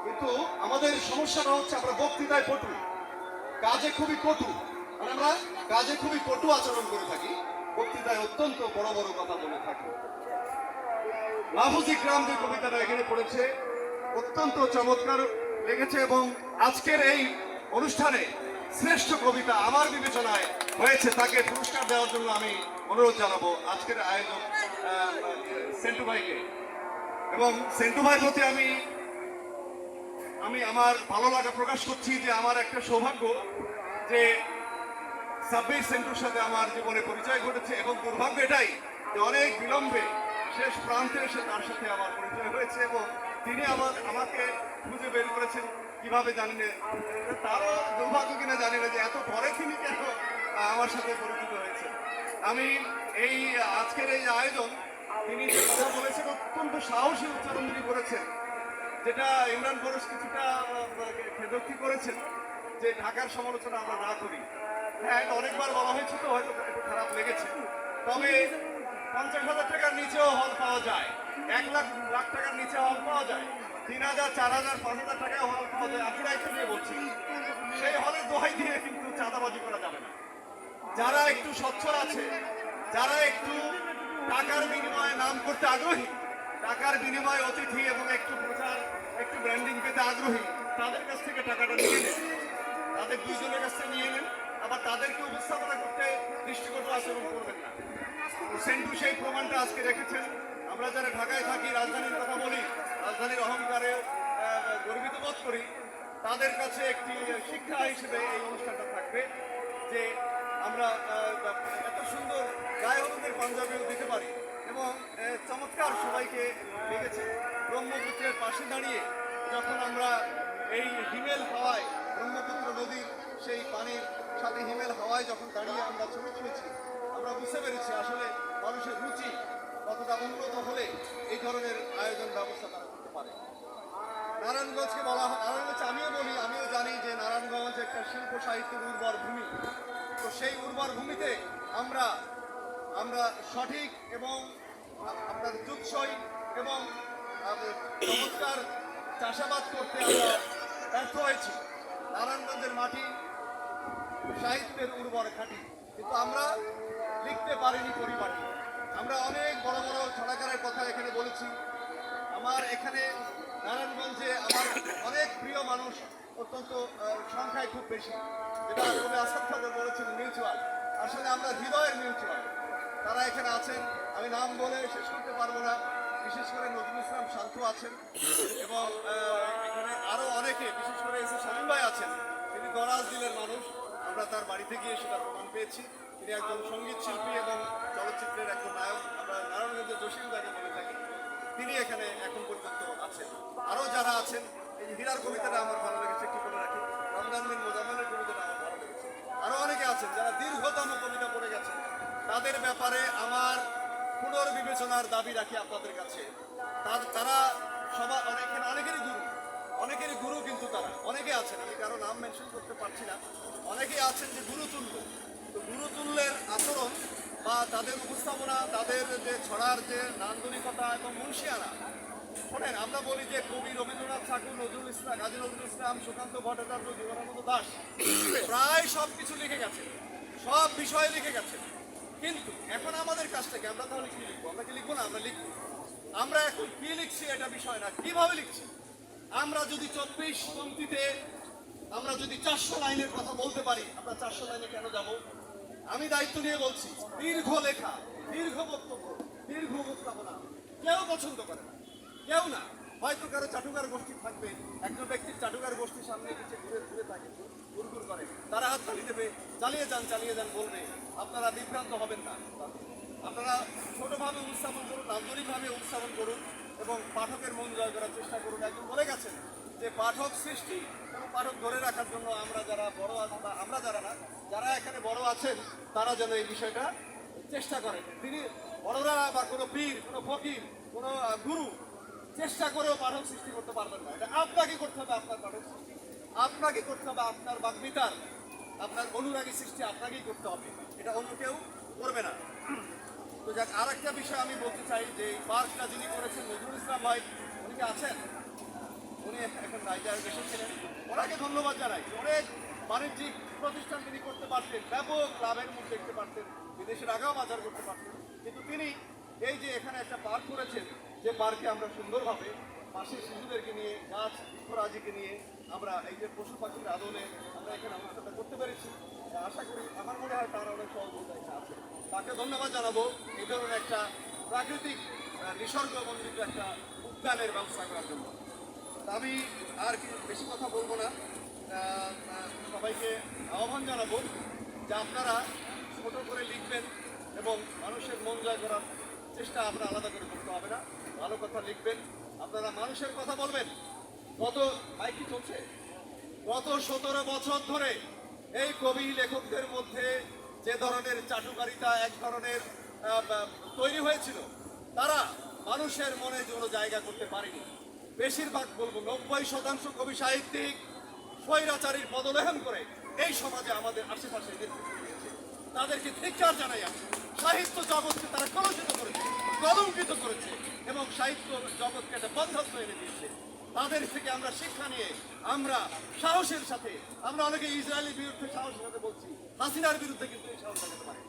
কিন্তু আমাদের সমস্যাটা হচ্ছে আমরা বক্তৃতায় পটু, কাজে খুবই কটু। মানে আমরা কাজে খুবই কটু আচরণ করে থাকি, বক্তৃতায় অত্যন্ত বড় বড় কথা বলে থাকি। মাহফুজ ইকরাম যে কবিতাটা এখানে পড়েছে অত্যন্ত চমৎকার লেগেছে, এবং আজকের এই অনুষ্ঠানে শ্রেষ্ঠ কবিতা আমার বিবেচনায় হয়েছে। তাকে পুরস্কার দেওয়ার জন্য আমি অনুরোধ জানাবো আজকের আয়োজক সেন্টু ভাইকে। এবং সেন্টু ভাইয়ের প্রতি আমি আমি আমার ভালো লাগা প্রকাশ করছি যে আমার একটা সৌভাগ্য যে সাব্বির সেন্টুর সাথে আমার জীবনে পরিচয় ঘটেছে, এবং দুর্ভাগ্য এটাই যে অনেক বিলম্বে শেষ প্রান্তে এসে তার সাথে আমার পরিচয় হয়েছে, এবং তিনি আমাকে খুঁজে বের করেছেন কিভাবে জানি না, তারও দুর্ভাগ্য কিনা জানি না যে এত পরে তিনি কেন আমার সাথে পরিচিত হয়েছে। আমি এই আজকের এই আয়োজন তিনি যে কথা বলেছেন অত্যন্ত সাহসী উচ্চারণ তিনি করেছেন, যেটা ইমরান ফরোজ কিছুটা খেদোক্তি করেছেন যে ঢাকার সমালোচনা আমরা না করি। হ্যাঁ, এটা অনেকবার বলা হয়েছে, তো হয়তো একটু খারাপ লেগেছে। তবে 50,000 টাকার নিচেও হল পাওয়া যায়, 1 লাখ টাকার নিচে হল পাওয়া যায়, 3,000, 4,000, 5,000 টাকায় হল পাওয়া যায়। আমি দায়িত্ব নিয়ে বলছি, সেই হলের দোহাই দিয়ে কিন্তু চাঁদাবাজি করা যাবে না। যারা একটু স্বচ্ছল আছে, যারা একটু টাকার বিনিময়ে নাম করতে আগ্রহী, টাকার বিনিময়ে অতিথি এবং একটু প্রচার, একটু ব্র্যান্ডিং পেতে আগ্রহী, তাদের কাছ থেকে টাকাটা নিয়ে নেন, তাদের দুইজনের কাছ থেকে নিয়ে নেন। আবার তাদেরকে উপস্থাপনা করতে দৃষ্টিকটু আচরণ করবেন না। সেন্টু সেই প্রমাণটা আজকে রেখেছেন। আমরা যারা ঢাকায় থাকি, রাজধানীর কথা বলি, রাজধানীর অহংকারে গর্বিত বোধ করি, তাদের কাছে একটি শিক্ষা হিসেবে এই অনুষ্ঠানটা থাকবে যে আমরা এত সুন্দর গায়ে হলুদের পাঞ্জাবিও দিতে পারি, এবং চমৎকার সবাইকে লেগেছে। ব্রহ্মপুত্রের পাশে দাঁড়িয়ে যখন আমরা এই হিমেল হাওয়ায়, ব্রহ্মপুত্র নদীর সেই পানির সাথে হিমেল হাওয়ায় যখন দাঁড়িয়ে আমরা ছবি তুলেছি, আমরা বুঝতে পেরেছি আসলে মানুষের রুচি কতটা উন্নত হলে এই ধরনের আয়োজন ব্যবস্থা তারা করতে পারে। নারায়ণগঞ্জকে বলা হয়, নারায়ণগঞ্জ আমিও জানি যে নারায়ণগঞ্জ একটা শিল্প সাহিত্যের উর্বর ভূমি। তো সেই উর্বর ভূমিতে আমরা সঠিক এবং আপনার যুগসই এবং চমৎকার চাষাবাদ করতে আমরা ব্যর্থ হয়েছি। নারায়ণগঞ্জের মাটি সাহিত্যের উর্বর ঘাঁটি, কিন্তু আমরা লিখতে পারিনি পরিপাটি। আমরা অনেক বড় বড় ছড়াকারের কথা এখানে বলেছি। আমার এখানে নারায়ণগঞ্জে আমার অনেক প্রিয় মানুষ অত্যন্ত সংখ্যায় খুব বেশি, যেটা কবি আসাদ খাদর বলেছেন মিউচুয়াল। আসলে আমরা হৃদয়ের মিউচুয়াল। তারা এখানে আছেন, আমি নাম বলে শেষ করতে পারবো না। বিশেষ করে নজরুল ইসলাম শান্ত আছেন, এবং এখানে আরো অনেকে, বিশেষ করে এসে শামীম ভাই আছেন, তিনি দরাজ দিলের মানুষ। আমরা তার বাড়িতে গিয়ে সেটা প্রমাণ পেয়েছি। তিনি একজন সঙ্গীত শিল্পী এবং চলচ্চিত্রের একজন নায়ক। আমরা নারায়ণগঞ্জের জসিম দাকে বলে থাকি, তিনি এখানে এখন পর্যন্ত আছেন। আরও যারা আছেন, এই যে হীরার কবিতাটা আমার ভালো লেগেছে, একটু বলে রাখি, রমজান বিন মোজাম্মেলের কবিতাটা আমার ভালো লেগেছে। আরও অনেকে আছেন যারা দীর্ঘতম কবিতা পড়ে গেছেন, তাদের ব্যাপারে আমার পুনর্বিবেচনার দাবি রাখি আপনাদের কাছে। তারা সবাই অনেকেরই গুরু কিন্তু তারা অনেকে আছেন, আমি কারো নাম মেনশন করতে পারছি না, অনেকেই আছেন যে গুরুতুল্য। তো গুরুতুল্যের আচরণ বা তাদের উপস্থাপনা, তাদের যে ছড়ার যে নান্দনিকতা এবং মুন্সিয়ানা, শোনেন, আমরা বলি যে কবি রবীন্দ্রনাথ ঠাকুর, নজরুল ইসলাম, কাজী নজরুল ইসলাম, সুকান্ত ভট্টাচার্য, জীবনানন্দ দাশ প্রায় সব কিছু লিখে গেছেন, সব বিষয়ে লিখে গেছেন। কিন্তু এখন আমাদের কাছ থেকে আমরা তাহলে কি লিখবো? আমরা কি লিখবো না? আমরা লিখবো। আমরা এখন কি লিখছি এটা বিষয় না, কিভাবে লিখছি। আমরা যদি 24 পংক্তিতে আমরা যদি 400 লাইনের কথা বলতে পারি, আমরা 400 লাইনে কেন যাব? আমি দায়িত্ব নিয়ে বলছি, দীর্ঘ লেখা, দীর্ঘ বক্তব্য, দীর্ঘ উপস্থাপনা কেউ পছন্দ করে না, কেউ না। হয়তো কারো চাটুকার গোষ্ঠী থাকবে, একজন ব্যক্তির চাটুকার গোষ্ঠীর সামনে কিছু ঘুরে থাকে, গুড়গুড় করে, তারা হাত তালি দেবে, চালিয়ে যান বলবে। আপনারা বিভ্রান্ত হবেন না, আপনারা ছোটভাবে উপস্থাপন করুন, আন্তরিকভাবে উপস্থাপন করুন, এবং পাঠকের মন জয় করার চেষ্টা করুন। একজন বলে গেছেন যে পাঠক সৃষ্টি এবং পাঠক ধরে রাখার জন্য আমরা যারা বড় আছেন, বা আমরা যারা না, যারা এখানে বড় আছেন, তারা যেন এই বিষয়টা চেষ্টা করেন। তিনি বড়রা বা কোনো পীর, কোনো ফকির, কোনো গুরু চেষ্টা করেও পাঠক সৃষ্টি করতে পারবেন না। এটা আপনাকে করতে হবে, আপনার পাঠক সৃষ্টি আপনাকে করতে হবে, আপনার বাগ্মিতার, আপনার অনুরাগী সৃষ্টি আপনাকেই করতে হবে, এটা অন্য কেউ করবে না। তো যাক, আর একটা বিষয় আমি বলতে চাই যে এই পার্কটা যিনি করেছেন নজরুল ইসলাম ভাই, উনি কি আছেন? উনি এখন রাইটার এসেছিলেন, ওনাকে ধন্যবাদ জানাই। অনেক বাণিজ্যিক প্রতিষ্ঠান তিনি করতে পারতেন, ব্যাপক লাভের মুখ দেখতে পারতেন, বিদেশে টাকাও বাজার করতে পারতেন, কিন্তু তিনি এই যে এখানে একটা পার্ক করেছেন, যে পার্কে আমরা সুন্দরভাবে পাশে শিশুদেরকে নিয়ে, গাছ বৃক্ষরাজিকে নিয়ে আমরা এই যে পশু পাখির আদলে আমরা এখানে অনুষ্ঠানটা করতে পেরেছি। আশা করি, আমার মনে হয় তার অনেক সহযোগিতা এখানে আছে। তাকে ধন্যবাদ জানাবো এই ধরনের একটা প্রাকৃতিক নিসর্গ মন্ডিত একটা উদ্যানের ব্যবস্থা করার জন্য। তা আমি আর কি বেশি কথা বলবো না। সবাইকে আহ্বান জানাবো যে আপনারা ছোট করে লিখবেন এবং মানুষের মন জয় করার চেষ্টা আপনারা আলাদা করে করতে হবে না, ভালো কথা লিখবেন, আপনারা মানুষের কথা বলবেন। গত ভাই কি চলছে, গত 17 বছর ধরে এই কবি লেখকদের মধ্যে যে ধরনের চাটুকারিতা এক ধরনের তৈরি হয়েছিল, তারা মানুষের মনে কোনো জায়গা করতে পারেনি। বেশিরভাগ বলবো 90% কবি সাহিত্যিক স্বৈরাচারীর পদলেহন করে এই সমাজে আমাদের আশেপাশে নেতৃত্ব দিয়েছে। তাদেরকে ধিক্কার জানাই আমি। সাহিত্য জগৎকে তারা কলুষিত করেছে, কলঙ্কিত করেছে এবং সাহিত্য জগৎকে একটা বন্ধত্ব এনে দিয়েছে। তাদের থেকে আমরা শিক্ষা নিয়ে আমরা সাহসের সাথে, আমরা অনেকে ইসরায়েলের বিরুদ্ধে সাহসের সাথে বলছি, হাসিনার বিরুদ্ধে কিন্তু এই সাহস দেখাতে পারি।